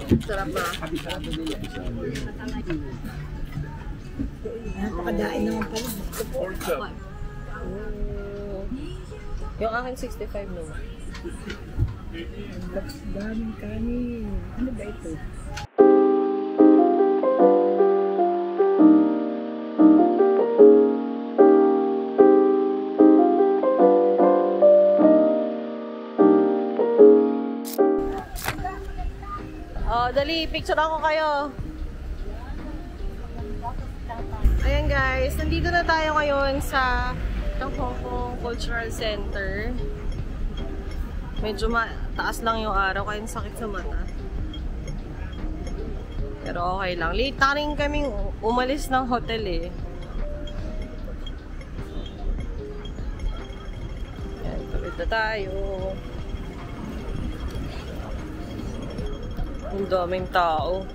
Sarap na. Napakadain naman pala. Pork chop. Yung akin 65 naman. Daming kanin. Ano ba ito? Oh, dali, picture ako kayo. Ayan guys, nandito na tayo ngayon sa Hong Kong Cultural Center. Medyo taas lang yung araw kaya sakit sa mata. Pero okay lang. Late na rin kaming umalis ng hotel eh. Ayan, tawid na tayo. Ang daming tao.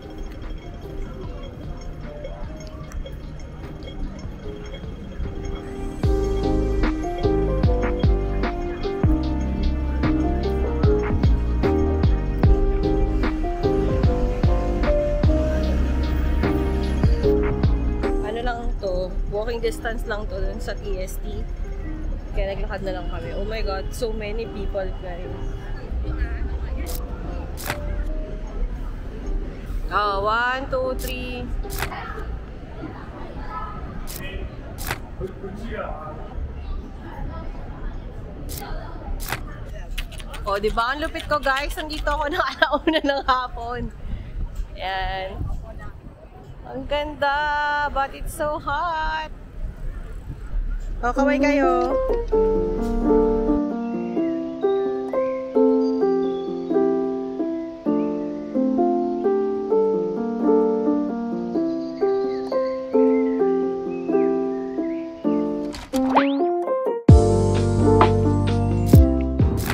Walking distance lang to dun sa TST. Kaya naglakad na lang kami. Oh my god, so many people guys. Oh, 1, 2, 3. Oh, diba? Ang lupit ko guys. Nandito ako ng alauna ng hapon. Ayan. Ang ganda, but it's so hot. O, kaway kayo.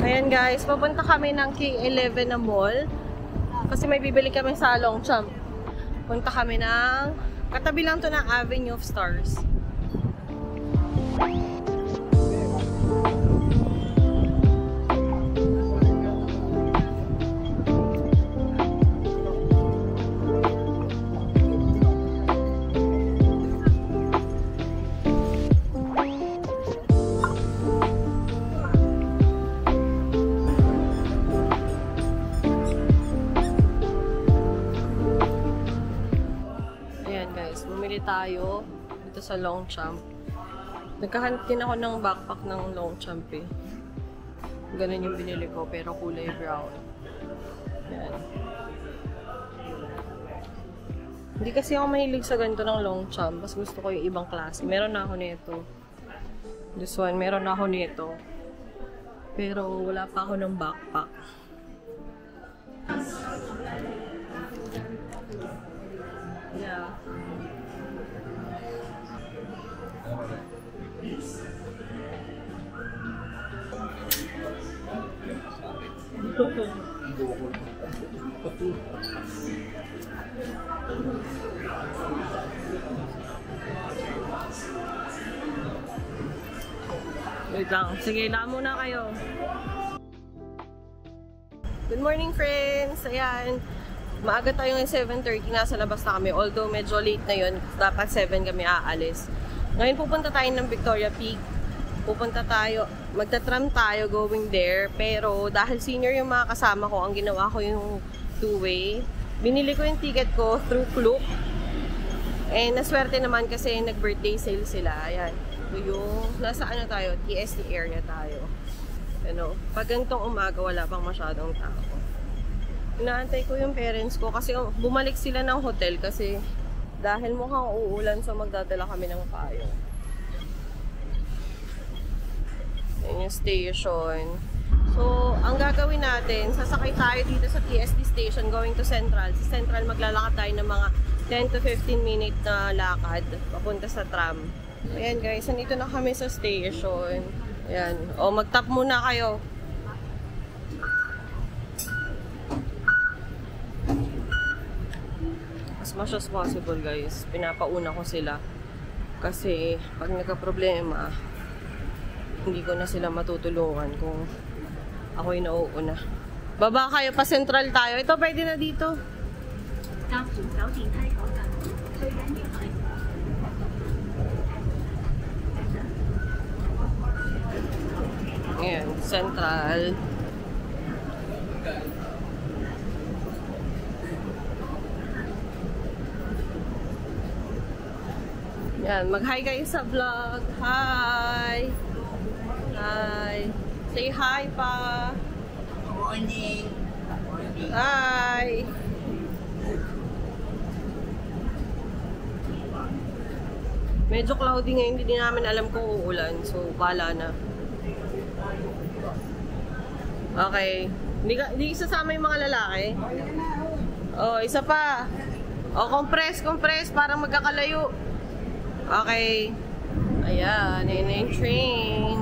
Ayan guys, papunta kami ng K11 na mall. Kasi may bibili kami sa Longchamp. Punta kami ng, katabi lang to ng Avenue of Stars. Tayo dito sa Longchamp. Nagkahanap din ako ng backpack ng Longchamp eh. Ganun yung binili ko pero kulay brown. Yan. Hindi kasi ako mahilig sa ganito ng Longchamp. Mas gusto ko yung ibang klase. Meron na ako nito. This one, meron na ako nito. Pero wala pa ako ng backpack. Yeah. Wait lang. Sige, laan muna kayo. Good morning friends! Ayan. Maaga tayo ng 7:30. Nasa labas na kami. Although medyo late na yun. Dapat 7 kami aalis. Ngayon pupunta tayo ng Victoria Peak. Pupunta tayo, magta-tram tayo going there. Pero dahil senior yung mga kasama ko, ang ginawa ko yung two-way. Binili ko yung ticket ko through Klook. And naswerte naman kasi nag-birthday sale sila. Ayan. So yung, nasa ano tayo, TST area tayo. Ano, pag ganitong umaga, wala pang masyadong tao. Inaantay ko yung parents ko kasi bumalik sila ng hotel kasi dahil mukhang uulan so magdadala kami ng payo. Yan yung station. So, ang gagawin natin, sasakay tayo dito sa TST station going to Central. Sa Central, maglalakad tayo ng mga 10 to 15 minute na lakad papunta sa tram. Ayan guys, nandito na kami sa station. Ayan. O, mag-tap muna kayo. As much as possible guys, pinapauna ko sila. Kasi, pag nagka-problema, hindi ko na sila matutulungan kung ako'y nauuna. Baba kayo, pa Central tayo. Ito, pwede na dito. 搭扶手電梯嗰陣，最緊要係 Ayan, Central. Yan, mag-hi kayo sa vlog. Hi! Hi! Say hi pa! Morning. Hi! Medyo cloudy ngayon, hindi namin alam kung uulan. So, bahala na. Okay. Hindi sasama yung mga lalaki? Oh, isa pa. Oh, compress, parang magkakalayo. Okay. Ayan, yun na yung train.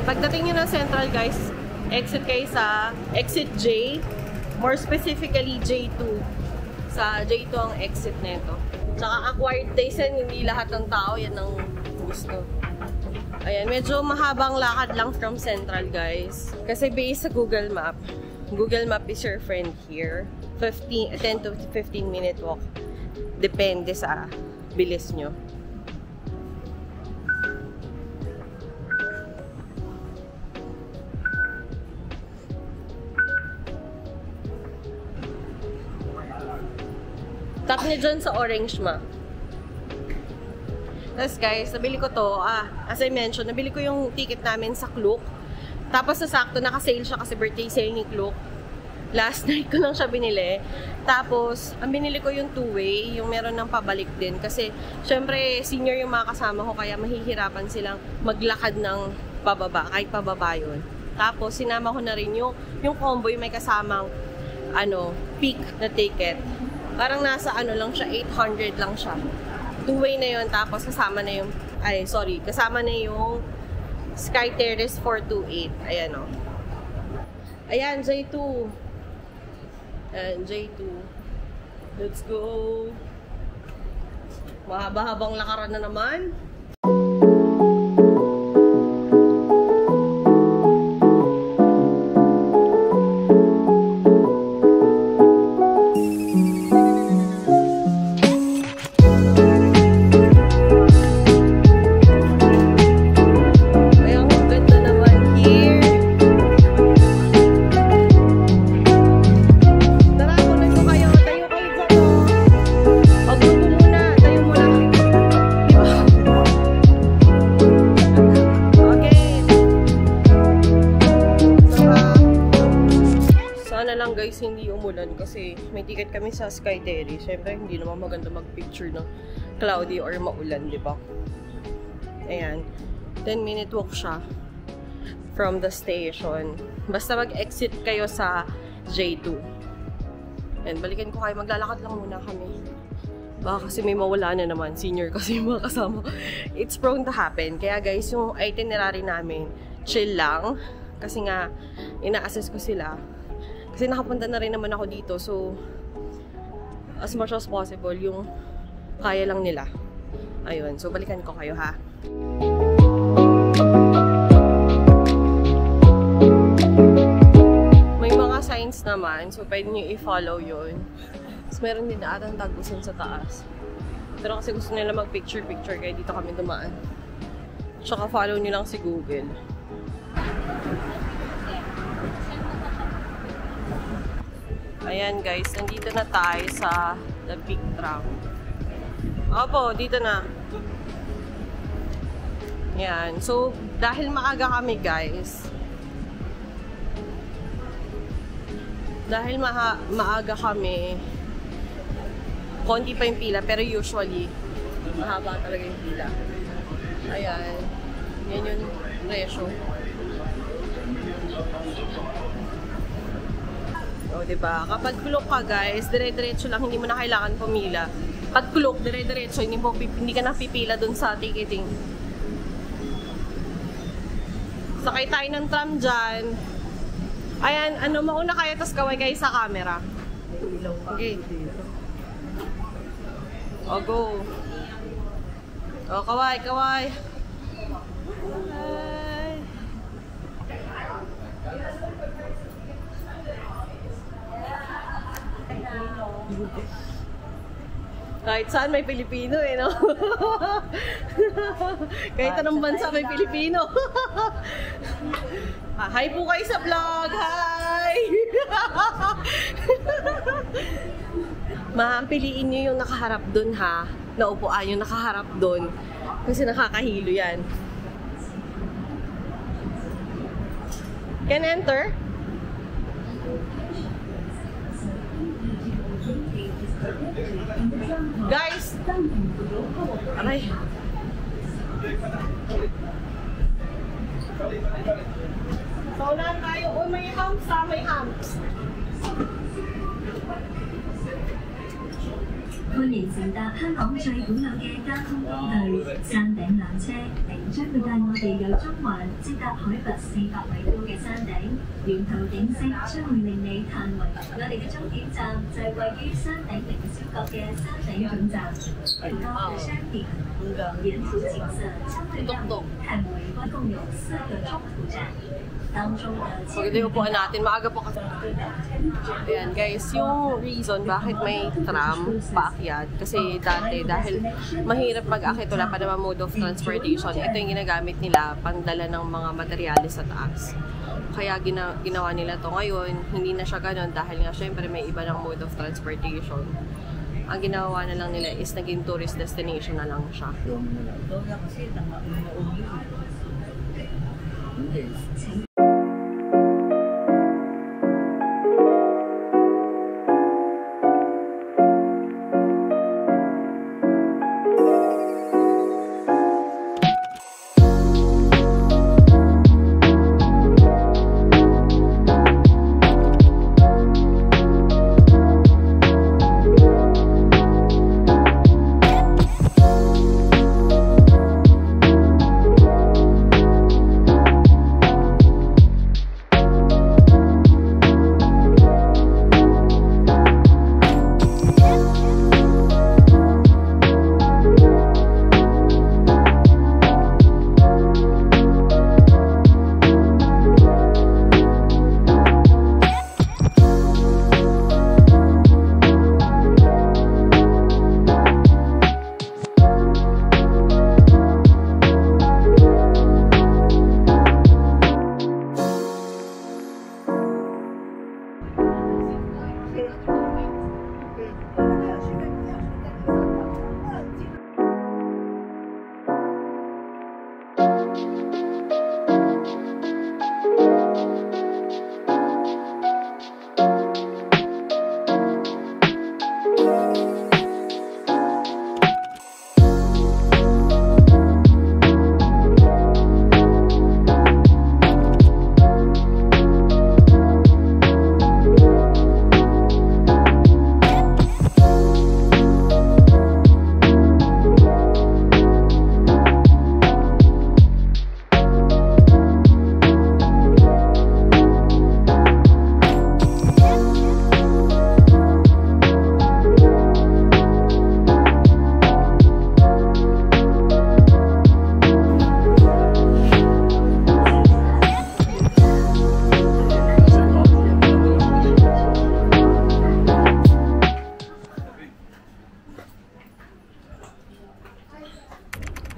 Pagdating nyo ng Central, guys, exit kayo sa exit J. More specifically, J2. Sa J2 ang exit nito. Tsaka acquired taste yan, hindi lahat ng tao yan ang gusto. Ayan, medyo mahabang lakad lang from Central, guys. Kasi based sa Google Map is your friend here. 10 to 15 minute walk. Depende sa bilis nyo. Tap niya dyan sa orange map. Tapos guys, nabili ko to. As I mentioned, nabili ko yung ticket namin sa Klook. Tapos nasakto, naka-sale siya kasi birthday sale ni Klook. Last night ko lang siya binili. Tapos, ang binili ko yung two-way, yung meron ng pabalik din. Kasi, syempre, senior yung mga kasama ko, kaya mahihirapan silang maglakad ng pababa, kahit pababa yun. Tapos, sinama ko na rin yung combo, yung may kasamang, peak na ticket. Parang nasa lang siya, 800 lang siya. Two-way na yun, tapos kasama na yung, kasama na yung Sky Terrace 428. Ayan o. Ayan, J2. Ayan, J2. Let's go. Mahaba-habang lakaran na naman. Guys, hindi umulan kasi may ticket kami sa Sky Terrace. Siyempre, hindi naman maganda mag-picture ng cloudy or maulan, di ba? Ayan. 10-minute walk siya from the station. Basta mag-exit kayo sa J2. And balikan ko kayo. Maglalakad lang muna kami. Baka kasi may mawala na naman. Senior kasi yung mga kasama. It's prone to happen. Kaya guys, yung itinerary namin, chill lang. Kasi nga, ina-assess ko sila. Kasi nakapunta na rin naman ako dito. So, as much as possible, yung kaya lang nila. Ayun. So, balikan ko kayo, ha? May mga signs naman. So, pwede nyo i-follow yun. Tapos, meron din na atang tagusan sa taas. Pero kasi gusto nila mag-picture-picture, kaya dito kami dumaan. Tsaka, follow nyo lang si Google. Ayan guys, nandito na tayo sa The Big Tram. Opo, dito na. Ayan. So, dahil maaga kami guys. Dahil maaga kami, konti pa yung pila, pero usually, mahaba talaga yung pila. Ayan. Yan yung presyo. O, diba? Kapag Klook ka, guys, dire-diretso lang, hindi mo na kailangan pumila. Pag Klook, dire-diretso, hindi ka na pipila dun sa ticketing. Sakay tayo ng tram dyan. Ayan, ano, mauna kayo, tapos kaway kayo sa camera. Okay. O, go. O, kaway, kaway. Hi. Kahit saan may Pilipino eh, no? Kahit anong bansa may Pilipino. Hi po kayo sa vlog! Hi! Piliin nyo yung nakaharap dun ha. Naupuan yung nakaharap dun. Kasi nakakahilo yan. Can enter? Guys! Aray! So, unahan tayo. Oh, may humps ha, may humps. 歡迎乘搭香港最古老嘅交通工具山頂纜車，將會帶我哋由中環直達海拔400米高嘅山頂，沿途景色將會令你嘆為。我哋嘅終點站就係位於山頂凌霄閣嘅山頂總站，高嘅山頂，沿途景色相對亮眼，看為一共有4個中途站。 Maganda yung upuan natin. Maaga pa kasi. Ayan guys, yung reason bakit may tram paakyat. Kasi dati, dahil mahirap mag-akit, wala pa naman mode of transportation. Ito yung ginagamit nila pangdala ng mga materyales sa taas. Kaya ginawa nila to ngayon. Hindi na siya ganun dahil nga syempre may iba ng mode of transportation. Ang ginawa na lang nila is naging tourist destination na lang siya.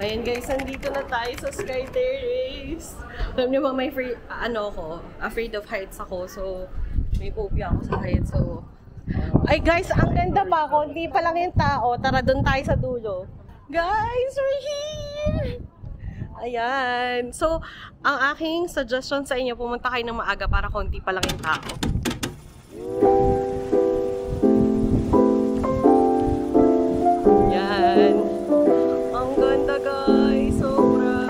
Ayan guys, nandito na tayo sa Sky Terrace. Alam niyo ba, may afraid of heights ako. So, may phobia ako sa heights. So, ay guys, ang ganda pa. Konti pa lang yung tao. Tara, doon tayo sa dulo. Guys, we're here! Ayan. So, ang aking suggestion sa inyo, pumunta kayo ng maaga para konti pa lang yung tao. Ayan. Ang ganda guys, sobra.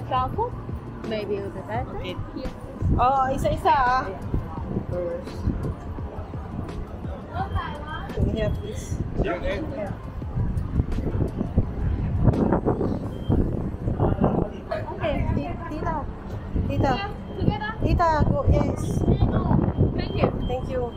Chocolate? Maybe a bit better. Okay. Yes. Oh, isa-isa ah. First. Can you have this? Yeah. Okay. Tita. Tita. Together? Tita, go. Yes. Thank you. Thank you.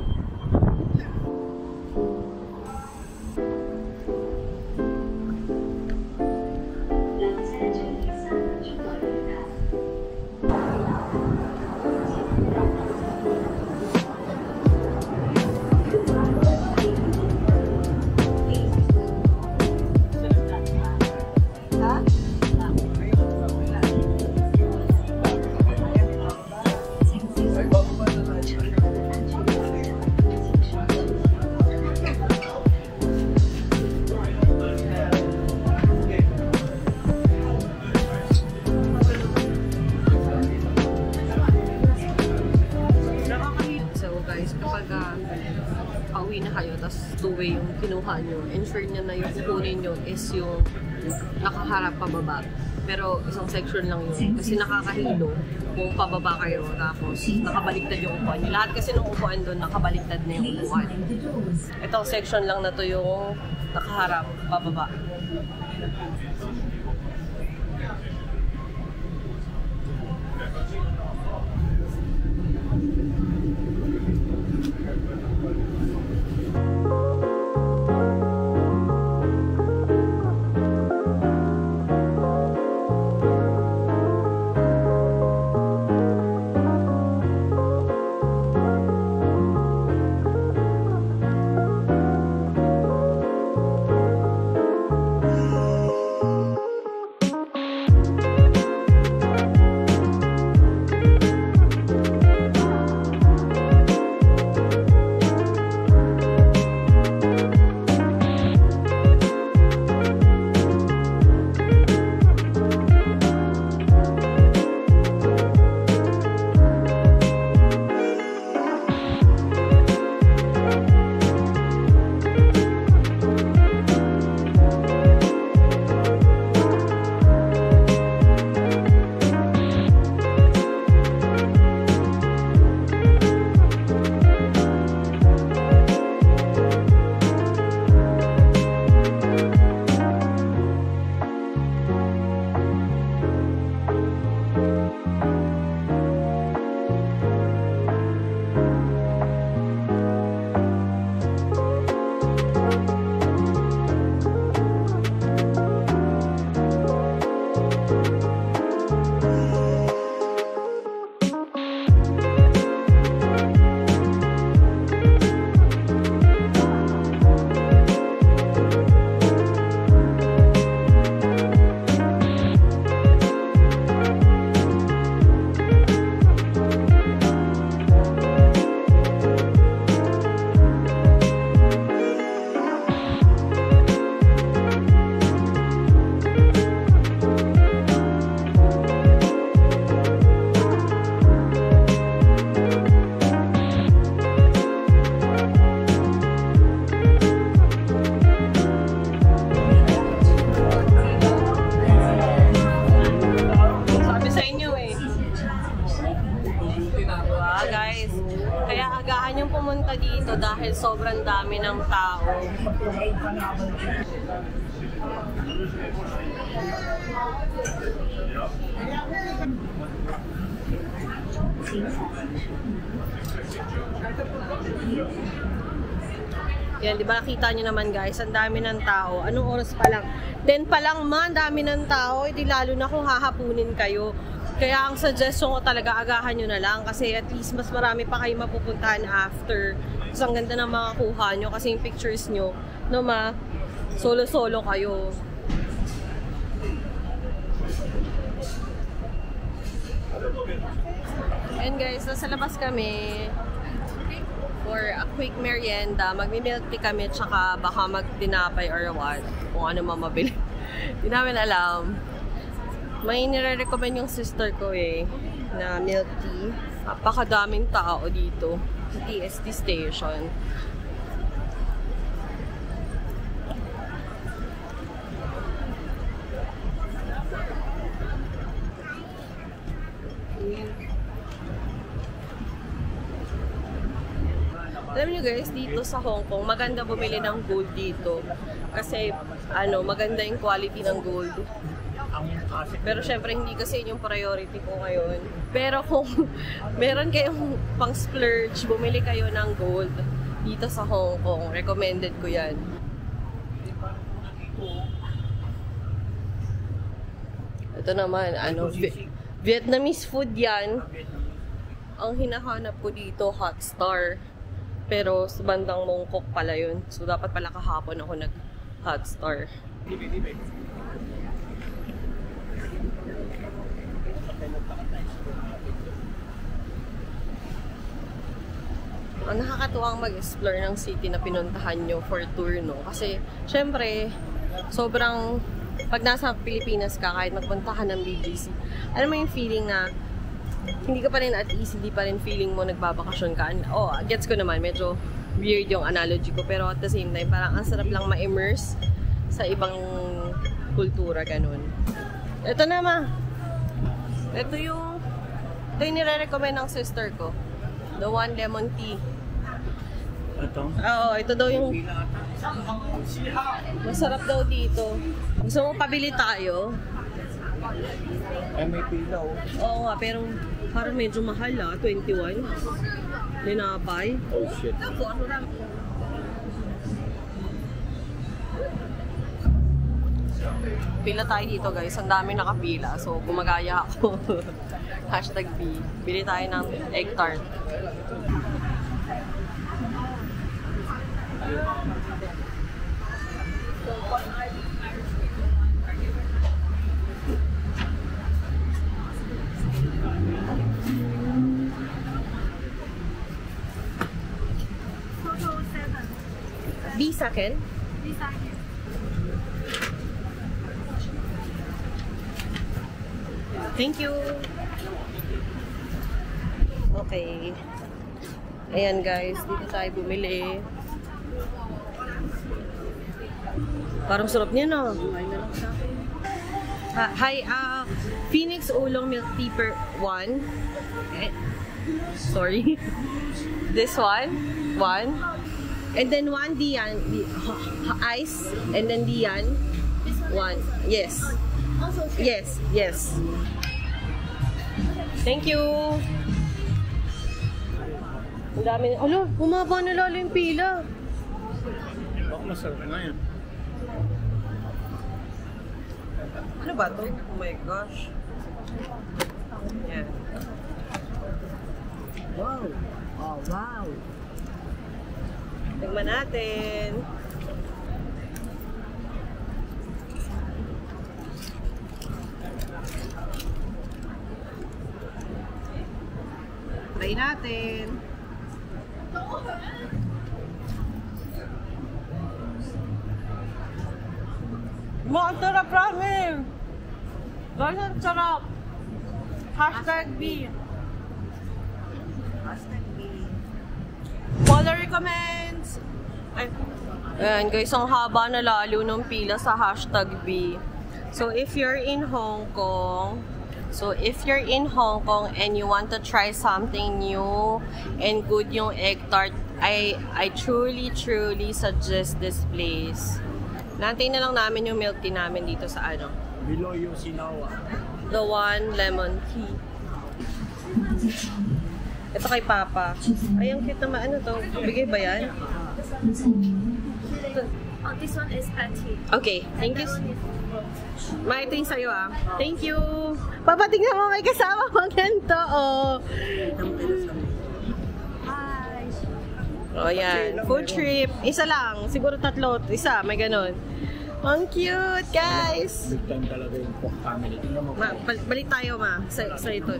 Pauwi na kayo, tapos two-way yung kinuha nyo, ensure nyo na yung kukunin nyo is yung nakaharap pababa. Pero isang section lang yun. Kasi nakakahilo kung pababa kayo, tapos nakabaliktad yung upuan nyo. Lahat kasi ng upuan doon, nakabaliktad na yung upuan. Itong section lang na to yung nakaharap pababa. Dito dahil sobrang dami ng tao. Yan, di ba nakita nyo naman guys, ang dami ng tao. Anong oras pa lang? 10 pa lang man, dami ng tao. Hindi lalo na kung hahapunin kayo. Kaya ang suggestion ko talaga, agahan nyo na lang. Kasi at least mas marami pa kayo mapupuntahan after. Kasi ang ganda ng mga kuha nyo. Kasi yung pictures nyo, no ma, solo-solo kayo. And guys, nasa labas kami for a quick merienda. Magmi-milk tea kami, tsaka baka magtinapay or what. Kung ano mamabili. Hindi namin alam. May nire-recommend yung sister ko na milk tea. Napakadaming tao dito sa TST station. Alam niyo guys, dito sa Hong Kong, maganda bumili ng gold dito. Kasi, maganda yung quality ng gold. Pero syempre, hindi kasi yun yung priority ko ngayon. Pero kung meron kayong pang splurge, bumili kayo ng gold dito sa Hong Kong. Recommended ko yan. Ito naman, Vietnamese food yan. Ang hinahanap ko dito, Hot Star. Pero sa bandang Mongkok pala yun. So dapat pala kahapon ako nag-Hot Star. Ang nakakatuwang mag-explore ng city na pinuntahan nyo for tour, no? Kasi, syempre, sobrang, pag nasa Pilipinas ka, kahit magpunta ka ng BGC, alam mo yung feeling na hindi ka pa rin at ease, hindi pa rin feeling mo nagbabakasyon ka. Oh, gets ko naman, medyo weird yung analogy ko, pero at the same time, parang ang sarap lang ma-immerse sa ibang kultura, ganun. Ito na, ma. Ito yung nire-recommend ng sister ko. The one lemon tea. Ito? Oo, ito daw yung masarap daw dito. Gusto mo pabili tayo? Ay, may pila oh. Oo nga, pero parang medyo mahal 21. Linabay. Oh shit. Pila tayo dito guys, ang dami nakapila. So, gumagaya ako. #B. Bili tayo ng egg tart. B sa akin? Thank you. Okay. Ayan guys, dito tayo bumili. Parang sarap niya na. Hi, Phoenix Oolong Milk Tea per 1. Okay. Sorry. This one. And then 1 Dian. Ice. And then Dian. 1. Yes. Yes. Thank you. Ang dami. Alo, humaba na lalo yung pila. Baka masarap na yan. Ano ba to? Oh my gosh. Yan. Wow. Oh, wow. Tingnan natin. Try natin. Ang sarap, Ramil! Ganyan sarap! #B. Follow recommends! Ayan guys, ang haba na lalo ng pila sa #B. So if you're in Hong Kong, and you want to try something new and good yung egg tart, I truly suggest this place. Nantayin na lang namin yung milk tea namin dito sa Below yung Sinawa. The one lemon tea. Ito kay Papa. Ay, ang cute naman. Ano to? Bigay ba yan? Oh, this one is patty. Okay, thank you. Ma, ito yung sa'yo Thank you. Papa, tingnan mo, may kasama ko ganito. Oh, yan. Food trip. Isa lang. Siguro 3. Isa, may ganon. Ang cute, guys. Big time talaga yung Kwok family. Tingnan mo. Ma, balik tayo, ma. Sa ito.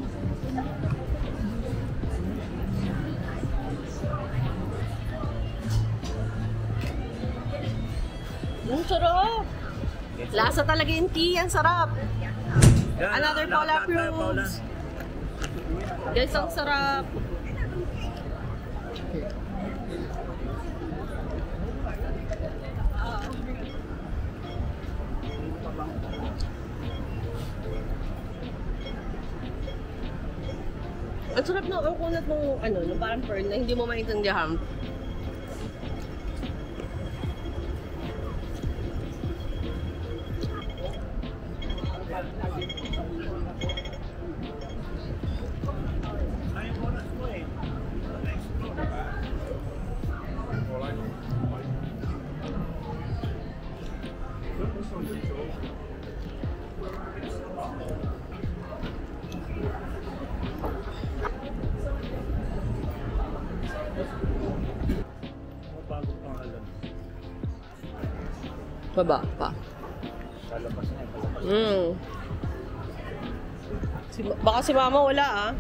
Ang sarap. Lasa talaga yung tea. Ang sarap. Another Paula Cruz. Guys, ang sarap. Ang sarap na ang kunat ng parang pearl na hindi mo maintindihan. Bago pang alam. Baba pa. Lalabas na ito. Baka si mama wala ah.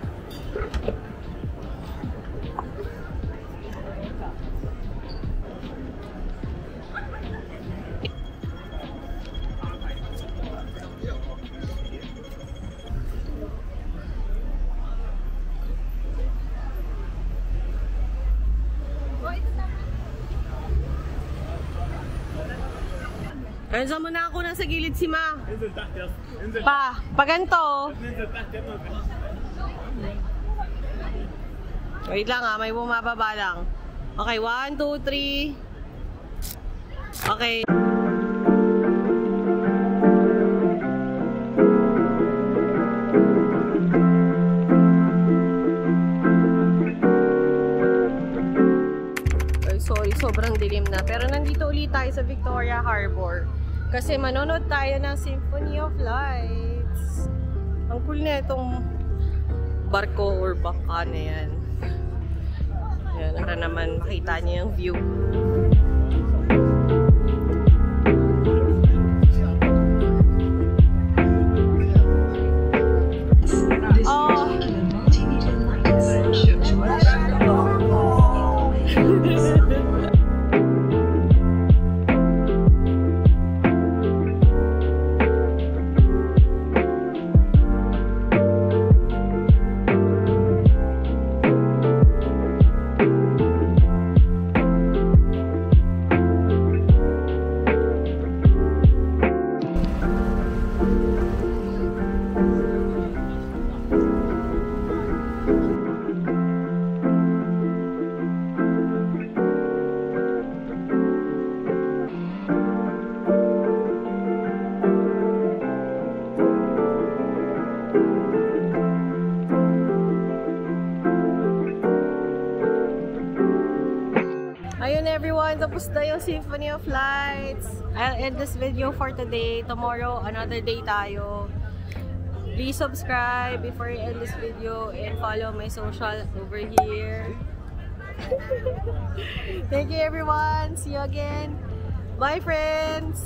Renzo, muna ako nasa gilid si Ma. Pa ganito. Wait lang ah, may bumababa lang. Okay, 1, 2, 3. Okay. Ay, sorry, sobrang dilim na. Pero nandito ulit tayo sa Victoria Harbor. Kasi manonood tayo ng Symphony of Lights. Ang cool na itong barko or bangka na yan. Yan, para naman makita niyo yung view. Ayun everyone, tapos na yung Symphony of Lights. I'll end this video for today. Tomorrow, another day tayo. Please subscribe before I end this video and follow my social over here. Thank you everyone. See you again. Bye friends!